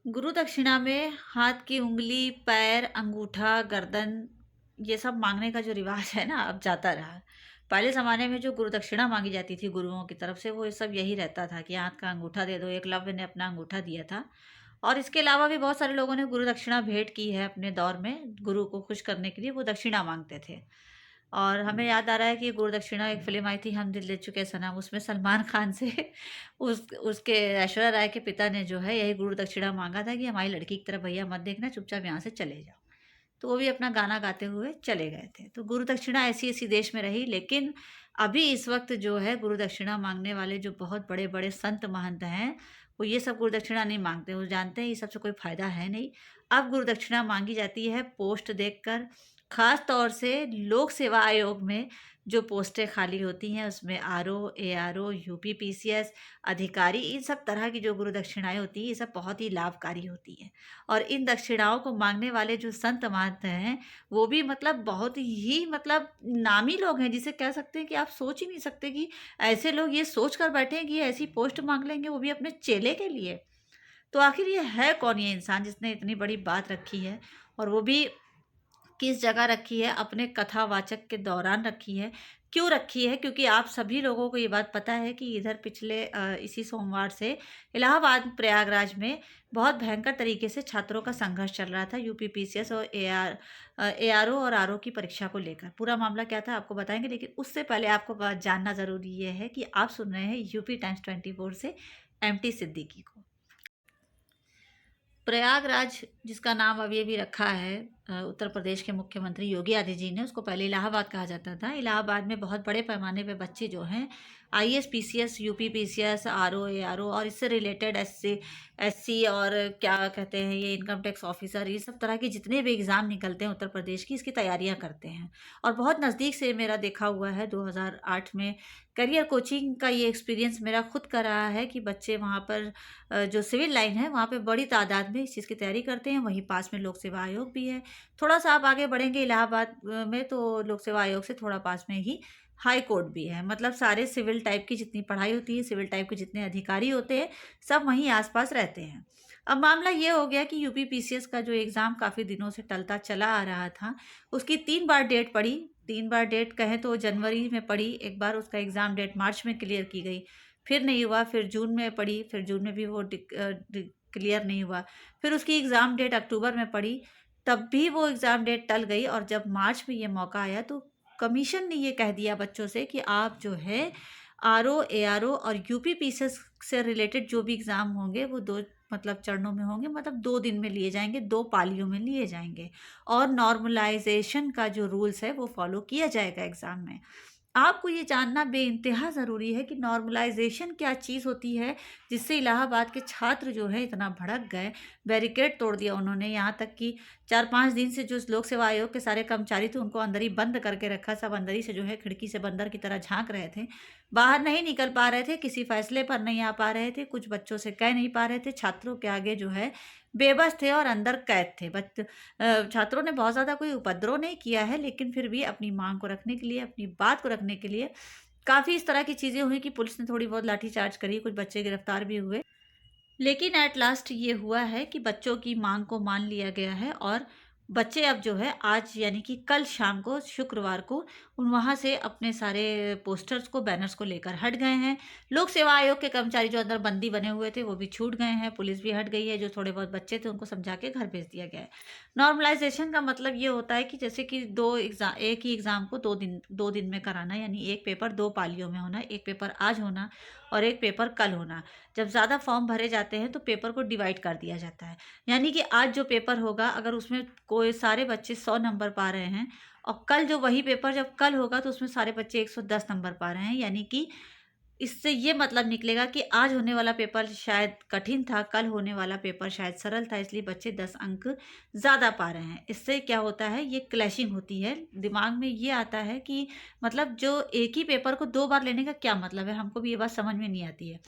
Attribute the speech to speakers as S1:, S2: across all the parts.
S1: गुरु दक्षिणा में हाथ की उँगली, पैर, अंगूठा, गर्दन ये सब माँगने का जो रिवाज है ना अब जाता रहा है। पहले ज़माने में जो गुरु दक्षिणा माँगी जाती थी गुरुओं की तरफ से वो ये सब यही रहता था कि हाथ का अंगूठा दे दो। एकलव्य ने अपना अंगूठा दिया था और इसके अलावा भी बहुत सारे लोगों ने गुरु दक्षिणा भेंट की है अपने दौर में। गुरु को खुश करने के लिए वो दक्षिणा माँगते थे। और हमें याद आ रहा है कि गुरु दक्षिणा एक फ़िल्म आई थी हम दिल दे चुके सनम, उसमें सलमान खान से उसके ऐश्वर्या राय के पिता ने जो है यही गुरु दक्षिणा माँगा था कि हमारी लड़की की तरफ भैया मत देखना, चुपचाप यहाँ से चले जाओ। तो वो भी अपना गाना गाते हुए चले गए थे। तो गुरु दक्षिणा ऐसी-ऐसी देश में रही, लेकिन अभी इस वक़्त जो है गुरु दक्षिणा माँगने वाले जो बहुत बड़े-बड़े संत महंत हैं, वो ये सब गुरु दक्षिणा नहीं माँगते। वो जानते हैं ये सब से कोई फ़ायदा है नहीं। अब गुरु दक्षिणा माँगी जाती है पोस्ट देखकर, ख़ास तौर से लोक सेवा आयोग में जो पोस्टें खाली होती हैं उसमें आरओ, एआरओ, यूपी पीसीएस अधिकारी इन सब तरह की जो गुरु दक्षिणाएँ होती हैं, ये सब बहुत ही लाभकारी होती हैं। और इन दक्षिणाओं को माँगने वाले जो संत महंत हैं, वो भी मतलब बहुत ही मतलब नामी लोग हैं, जिसे कह सकते हैं कि आप सोच ही नहीं सकते कि ऐसे लोग ये सोच कर बैठे हैं कि ये ऐसी पोस्ट माँग लेंगे, वो भी अपने चेले के लिए। तो आखिर ये है कौन ये इंसान जिसने इतनी बड़ी बात रखी है और वो भी किस जगह रखी है, अपने कथावाचक के दौरान रखी है। क्यों रखी है? क्योंकि आप सभी लोगों को ये बात पता है कि इधर पिछले इसी सोमवार से इलाहाबाद प्रयागराज में बहुत भयंकर तरीके से छात्रों का संघर्ष चल रहा था यूपी पीसीएस और एआरओ और आरओ की परीक्षा को लेकर। पूरा मामला क्या था आपको बताएँगे, लेकिन उससे पहले आपको बात जानना ज़रूरी ये है कि आप सुन रहे हैं यूपी टाइम्स 24 से एमटी सिद्दीकी को। प्रयागराज जिसका नाम अभी अभी रखा है उत्तर प्रदेश के मुख्यमंत्री योगी आदित्य जी ने, उसको पहले इलाहाबाद कहा जाता था। इलाहाबाद में बहुत बड़े पैमाने पे बच्चे जो हैं IAS PCS UP PCS RO ARO और इससे रिलेटेड एससी और क्या कहते हैं ये इनकम टैक्स ऑफिसर, ये सब तरह के जितने भी एग्ज़ाम निकलते हैं उत्तर प्रदेश की, इसकी तैयारियां करते हैं। और बहुत नज़दीक से मेरा देखा हुआ है 2008 में करियर कोचिंग का ये एक्सपीरियंस मेरा खुद का रहा है कि बच्चे वहाँ पर जो सिविल लाइन है वहाँ पे बड़ी तादाद में इस चीज़ की तैयारी करते हैं। वहीं पास में लोक सेवा आयोग भी है। थोड़ा-सा आप आगे बढ़ेंगे इलाहाबाद में तो लोक सेवा आयोग से थोड़ा पास में ही हाई कोर्ट भी है। मतलब सारे सिविल टाइप की जितनी पढ़ाई होती है, सिविल टाइप के जितने अधिकारी होते हैं, सब वहीं आस-पास रहते हैं। अब मामला ये हो गया कि यूपी पीसीएस का जो एग्ज़ाम काफ़ी दिनों से टलता चला आ रहा था, उसकी 3 बार डेट पड़ी। 3 बार डेट कहें तो जनवरी में पड़ी, एक बार उसका एग्ज़ाम डेट मार्च में क्लियर की गई, फिर नहीं हुआ, फिर जून में पड़ी, फिर जून में भी वो क्लियर नहीं हुआ। फिर उसकी एग्ज़ाम डेट अक्टूबर में पड़ी, तब भी वो एग्ज़ाम डेट टल गई और जब मार्च में ये मौका आया तो कमीशन ने ये कह दिया बच्चों से कि आप जो है आरओ, एआरओ और यूपी पीसीएस से रिलेटेड जो भी एग्ज़ाम होंगे वो 2 मतलब चरणों में होंगे, मतलब 2 दिन में लिए जाएँगे, 2 पालियों में लिए जाएँगे और नॉर्मलाइज़ेशन का जो रूल्स है वो फ़ॉलो किया जाएगा एग्ज़ाम में। आपको ये जानना बेइंतहा ज़रूरी है कि नॉर्मलाइज़ेशन क्या चीज़ होती है, जिससे इलाहाबाद के छात्र जो हैं इतना भड़क गए, बैरिकेड तोड़ दिया उन्होंने, यहाँ तक कि 4-5 दिन से जो लोक सेवा आयोग के सारे कर्मचारी थे उनको अंदर ही बंद करके रखा, सब अंदर ही से जो है खिड़की से बंदर की तरह झाँक रहे थे। बाहर नहीं निकल पा रहे थे, किसी फैसले पर नहीं आ पा रहे थे, कुछ बच्चों से कह नहीं पा रहे थे, छात्रों के आगे जो है बेबस थे और अंदर कैद थे। छात्रों ने बहुत ज़्यादा कोई उपद्रव नहीं किया है, लेकिन फिर भी अपनी माँग को रखने के लिए, अपनी बात को रखने के लिए काफ़ी इस तरह की चीज़ें हुई कि पुलिस ने थोड़ी बहुत लाठीचार्ज करी, कुछ बच्चे गिरफ्तार भी हुए। लेकिन एट लास्ट ये हुआ है कि बच्चों की मांग को मान लिया गया है और बच्चे अब जो है आज यानी कि कल शाम को शुक्रवार को उन वहाँ से अपने सारे पोस्टर्स को बैनर्स को लेकर हट गए हैं। लोक सेवा आयोग के कर्मचारी जो अंदर बंदी बने हुए थे वो भी छूट गए हैं, पुलिस भी हट गई है, जो थोड़े बहुत बच्चे थे उनको समझा के घर भेज दिया गया है। नॉर्मलाइजेशन का मतलब ये होता है कि जैसे कि एक ही एग्ज़ाम को 2 दिन में कराना, यानी एक पेपर 2 पालियों में होना, एक पेपर आज होना और एक पेपर कल होना। जब ज़्यादा फॉर्म भरे जाते हैं तो पेपर को डिवाइड कर दिया जाता है। यानी कि आज जो पेपर होगा अगर उसमें कोई सारे बच्चे 100 नंबर पा रहे हैं और कल जो वही पेपर जब कल होगा तो उसमें सारे बच्चे 110 नंबर पा रहे हैं, यानी कि इससे ये मतलब निकलेगा कि आज होने वाला पेपर शायद कठिन था, कल होने वाला पेपर शायद सरल था, इसलिए बच्चे 10 अंक ज़्यादा पा रहे हैं। इससे क्या होता है, ये क्लैशिंग होती है। दिमाग में ये आता है कि मतलब जो एक ही पेपर को 2 बार लेने का क्या मतलब है? हमको भी ये बात समझ में नहीं आती है।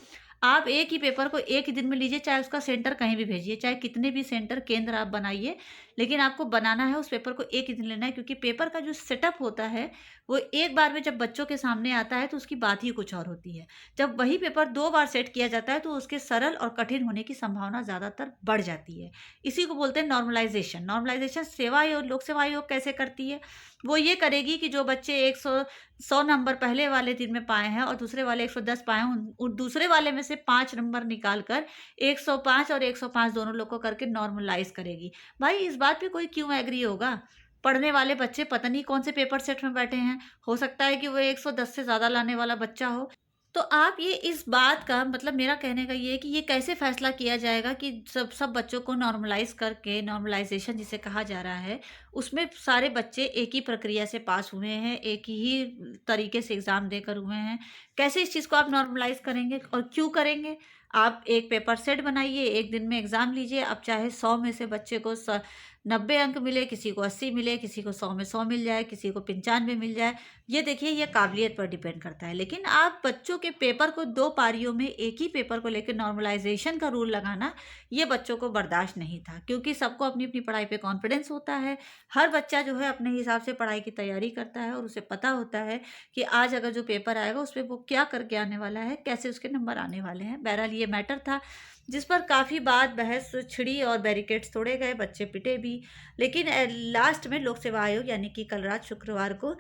S1: आप एक ही पेपर को एक ही दिन में लीजिए, चाहे उसका सेंटर कहीं भी भेजिए, चाहे कितने भी सेंटर केंद्र आप बनाइए, लेकिन आपको बनाना है उस पेपर को एक ही दिन लेना है, क्योंकि पेपर का जो सेटअप होता है वो एक बार में जब बच्चों के सामने आता है तो उसकी बात ही कुछ और होती है। जब वही पेपर 2 बार सेट किया जाता है तो उसके सरल और कठिन होने की संभावना ज़्यादातर बढ़ जाती है। इसी को बोलते हैं नॉर्मलाइज़ेशन। नॉर्मलाइज़ेशन सेवा आयोग, लोक सेवा आयोग कैसे करती है? वो ये करेगी कि जो बच्चे 100 नंबर पहले वाले दिन में पाए हैं और दूसरे वाले 110 पाए हैं, उन दूसरे वाले में से 5 नंबर निकाल कर 105 और 105 दोनों लोग को करके नॉर्मलाइज़ करेगी। भाई इस बात पे कोई क्यों एग्री होगा? पढ़ने वाले बच्चे पता नहीं कौन से पेपर सेट में बैठे हैं। हो सकता है कि वो 110 से ज़्यादा लाने वाला बच्चा हो। तो आप ये इस बात का मतलब, मेरा कहने का ये है कि ये कैसे फैसला किया जाएगा कि सब सब बच्चों को नॉर्मलाइज़ करके, नॉर्मलाइज़ेशन जिसे कहा जा रहा है, उसमें सारे बच्चे एक ही प्रक्रिया से पास हुए हैं, एक ही तरीके से एग्ज़ाम देकर हुए हैं। कैसे इस चीज़ को आप नॉर्मलाइज़ करेंगे और क्यों करेंगे? आप एक पेपर सेट बनाइए, 1 दिन में एग्ज़ाम लीजिए। अब चाहे 100 में से बच्चे को 90 अंक मिले, किसी को 80 मिले, किसी को 100 में 100 मिल जाए, किसी को 95 मिल जाए। ये देखिए, ये काबिलियत पर डिपेंड करता है। लेकिन आप बच्चों के पेपर को 2 पारियों में एक ही पेपर को लेके नॉर्मलाइज़ेशन का रूल लगाना, ये बच्चों को बर्दाश्त नहीं था, क्योंकि सबको अपनी-अपनी पढ़ाई पे कॉन्फिडेंस होता है। हर बच्चा जो है अपने हिसाब से पढ़ाई की तैयारी करता है और उसे पता होता है कि आज अगर जो पेपर आएगा उसपे वो क्या करके आने वाला है, कैसे उसके नंबर आने वाले हैं। बहरहाल ये मैटर था जिस पर काफ़ी बात बहस छिड़ी और बैरिकेड्स तोड़े गए, बच्चे पिटे भी। लेकिन लास्ट में लोक सेवा आयोग यानी कि कल रात शुक्रवार को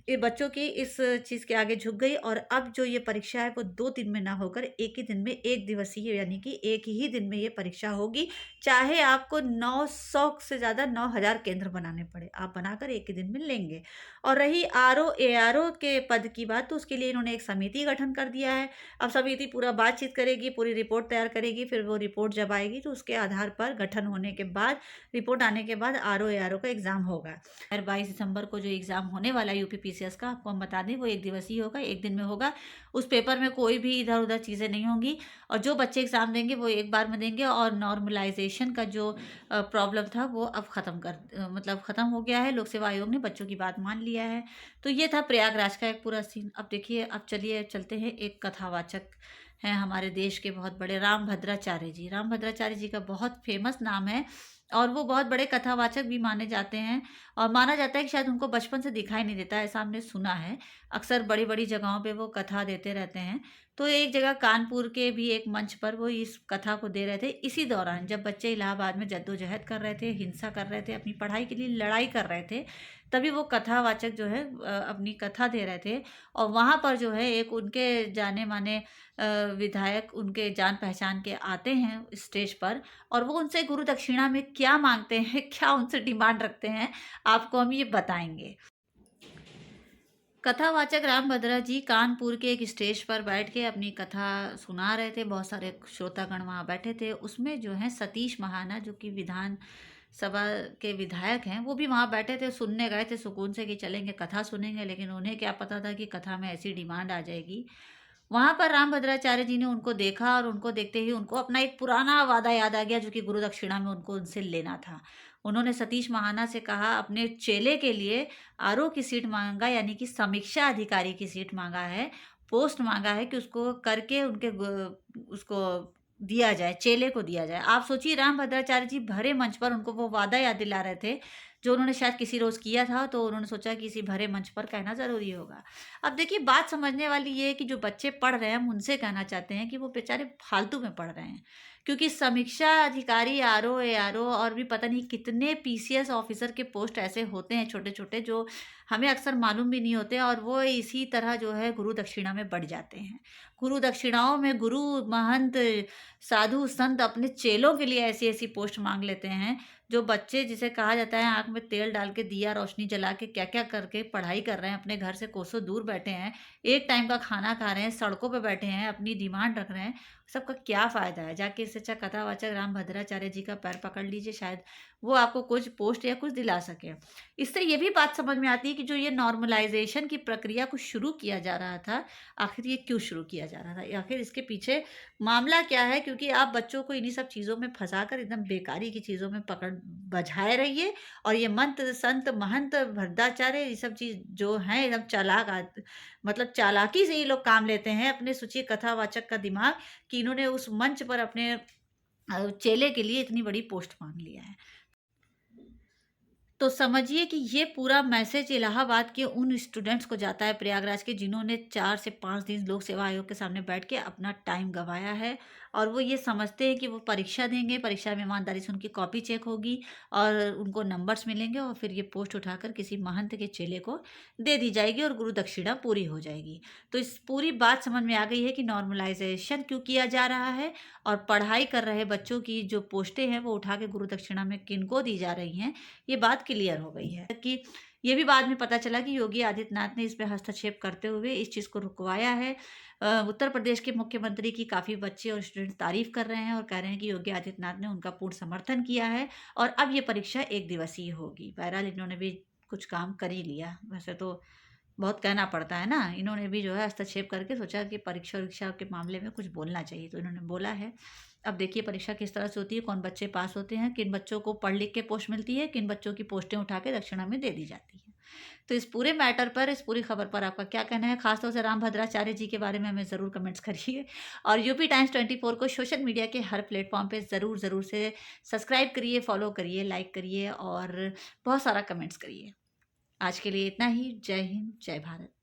S1: ये बच्चों की इस चीज़ के आगे झुक गई और अब जो ये परीक्षा है वो 2 दिन में ना होकर एक ही दिन में, एक दिवसीय यानी कि एक ही दिन में ये परीक्षा होगी। चाहे आपको 900 से ज़्यादा 9000 केंद्र बनाने पड़े, आप बनाकर एक ही दिन में लेंगे। और रही आरओ, एआरओ के पद की बात, तो उसके लिए इन्होंने एक समिति गठन कर दिया है। अब समिति पूरा बातचीत करेगी, पूरी रिपोर्ट तैयार करेगी, फिर वो रिपोर्ट जब आएगी तो उसके आधार पर गठन होने के बाद, रिपोर्ट आने के बाद आरओ, एआरओ का एग्ज़ाम होगा। और 22 दिसंबर को जो एग्ज़ाम होने वाला है यूपीपीसीएस का, आपको हम बता दें, वो एक दिवसीय होगा, एक दिन में होगा। उस पेपर में कोई भी इधर-उधर चीज़ें नहीं होंगी और जो बच्चे एग्ज़ाम देंगे वो एक बार में देंगे और नॉर्मलाइज़ेशन का जो प्रॉब्लम था वो अब मतलब ख़त्म हो गया है। लोक सेवा आयोग ने बच्चों की बात मान लिया है। तो ये था प्रयागराज का एक पूरा सीन। अब देखिए, अब चलिए चलते हैं, एक कथावाचक हैं हमारे देश के बहुत बड़े, रामभद्राचार्य जी। रामभद्राचार्य जी का बहुत फेमस नाम है और वो बहुत बड़े कथावाचक भी माने जाते हैं और माना जाता है कि शायद उनको बचपन से दिखाई नहीं देता, ऐसा हमने सुना है। अक्सर बड़ी-बड़ी जगहों पे वो कथा देते रहते हैं। तो एक जगह कानपुर के भी एक मंच पर वो इस कथा को दे रहे थे। इसी दौरान जब बच्चे इलाहाबाद में जद्दोजहद कर रहे थे, हिंसा कर रहे थे, अपनी पढ़ाई के लिए लड़ाई कर रहे थे, तभी वो कथावाचक जो है अपनी कथा दे रहे थे और वहाँ पर जो है एक उनके जाने-माने विधायक, उनके जान-पहचान के आते हैं स्टेज पर और वो उनसे गुरु दक्षिणा में क्या माँगते हैं, क्या उनसे डिमांड रखते हैं, आपको हम ये बताएँगे। कथावाचक रामभद्रा जी कानपुर के एक स्टेज पर बैठ के अपनी कथा सुना रहे थे। बहुत सारे श्रोतागण वहाँ बैठे थे। उसमें जो है सतीश महाना, जो कि विधान सभा के विधायक हैं, वो भी वहाँ बैठे थे, सुनने गए थे सुकून से कि चलेंगे कथा सुनेंगे। लेकिन उन्हें क्या पता था कि कथा में ऐसी डिमांड आ जाएगी। वहाँ पर रामभद्राचार्य जी ने उनको देखा और उनको देखते ही उनको अपना एक पुराना वादा याद आ गया, जो कि गुरु दक्षिणा में उनको उनसे लेना था। उन्होंने सतीश महाना से कहा, अपने चेले के लिए आरओ की सीट माँगा, यानी कि समीक्षा अधिकारी की सीट माँगा है, पोस्ट माँगा है कि उसको करके उसको दिया जाए, चेले को दिया जाए। आप सोचिए, रामभद्राचार्य जी भरे मंच पर उनको वो वादा याद दिला रहे थे, जो उन्होंने शायद किसी रोज़ किया था, तो उन्होंने सोचा कि इसी भरे मंच पर कहना ज़रूरी होगा। अब देखिए, बात समझने वाली ये है कि जो बच्चे पढ़ रहे हैं, हम उनसे कहना चाहते हैं कि वो बेचारे फालतू में पढ़ रहे हैं। क्योंकि समीक्षा अधिकारी, आरओ, एआरओ और भी पता नहीं कितने पीसीएस ऑफिसर के पोस्ट ऐसे होते हैं छोटे-छोटे, जो हमें अक्सर मालूम भी नहीं होते और वो इसी तरह जो है गुरु दक्षिणा में बढ़ जाते हैं। गुरु दक्षिणाओं में गुरु, महंत, साधु, संत अपने चेलों के लिए ऐसी-ऐसी पोस्ट माँग लेते हैं, जो बच्चे, जिसे कहा जाता है आँख में तेल डाल के, दिया रोशनी जला के, क्या-क्या करके पढ़ाई कर रहे हैं, अपने घर से कोसों दूर बैठे हैं, एक टाइम का खाना खा रहे हैं, सड़कों पे बैठे हैं, अपनी डिमांड रख रहे हैं, सबका क्या फ़ायदा है? जाके इससे अच्छा कथावाचक रामभद्राचार्य जी का पैर पकड़ लीजिए, शायद वो आपको कुछ पोस्ट या कुछ दिला सकें। इससे ये भी बात समझ में आती है कि जो ये नॉर्मलाइज़ेशन की प्रक्रिया को शुरू किया जा रहा था, आखिर ये क्यों शुरू किया जा रहा था? आखिर इसके पीछे मामला क्या है? क्योंकि आप बच्चों को इन्हीं सब चीज़ों में फँसाकर एकदम बेकारी की चीज़ों में बझाए रहिए और ये मंत, संत, महंत, भद्राचार्य, ये सब चीज़ जो हैं एकदम मतलब चालाकी से ये लोग काम लेते हैं। अपने सोचिए कथावाचक का दिमाग, कि इन्होंने उस मंच पर अपने चेले के लिए इतनी बड़ी पोस्ट माँग लिया है। तो समझिए कि ये पूरा मैसेज इलाहाबाद के उन स्टूडेंट्स को जाता है प्रयागराज के, जिन्होंने 4 से 5 दिन लोक सेवा आयोग के सामने बैठ के अपना टाइम गँवाया है और वो ये समझते हैं कि वो परीक्षा देंगे, परीक्षा में ईमानदारी से उनकी कॉपी चेक होगी और उनको नंबर्स मिलेंगे और फिर ये पोस्ट उठाकर किसी महंत के चेले को दे दी जाएगी और गुरु दक्षिणा पूरी हो जाएगी। तो इस पूरी बात समझ में आ गई है कि नॉर्मलाइज़ेशन क्यों किया जा रहा है और पढ़ाई कर रहे बच्चों की जो पोस्टें हैं, वो उठा के गुरु दक्षिणा में किनको दी जा रही हैं, ये बात क्लियर हो गई है। कि ये भी बाद में पता चला कि योगी आदित्यनाथ ने इसमें हस्तक्षेप करते हुए इस चीज़ को रुकवाया है। उत्तर प्रदेश के मुख्यमंत्री की काफ़ी बच्चे और स्टूडेंट तारीफ़ कर रहे हैं और कह रहे हैं कि योगी आदित्यनाथ ने उनका पूर्ण समर्थन किया है और अब ये परीक्षा 1 दिवसीय होगी। बहरहाल इन्होंने भी कुछ काम कर ही लिया। वैसे तो बहुत कहना पड़ता है ना, इन्होंने भी जो है हस्तक्षेप करके सोचा कि परीक्षा-वरीक्षा के मामले में कुछ बोलना चाहिए, तो इन्होंने बोला है। अब देखिए परीक्षा किस तरह से होती है, कौन बच्चे पास होते हैं, किन बच्चों को पढ़ लिख के पोस्ट मिलती है, किन बच्चों की पोस्टें उठा के दक्षिणा में दे दी जाती है। तो इस पूरे मैटर पर, इस पूरी खबर पर आपका क्या कहना है? खास तौर से रामभद्राचार्य जी के बारे में हमें ज़रूर कमेंट्स करिए और यूपी टाइम्स 24 को सोशल मीडिया के हर प्लेटफ़ॉर्म पे ज़रूर से सब्सक्राइब करिए, फॉलो करिए, लाइक करिए और बहुत सारा कमेंट्स करिए। आज के लिए इतना ही। जय हिंद, जय भारत।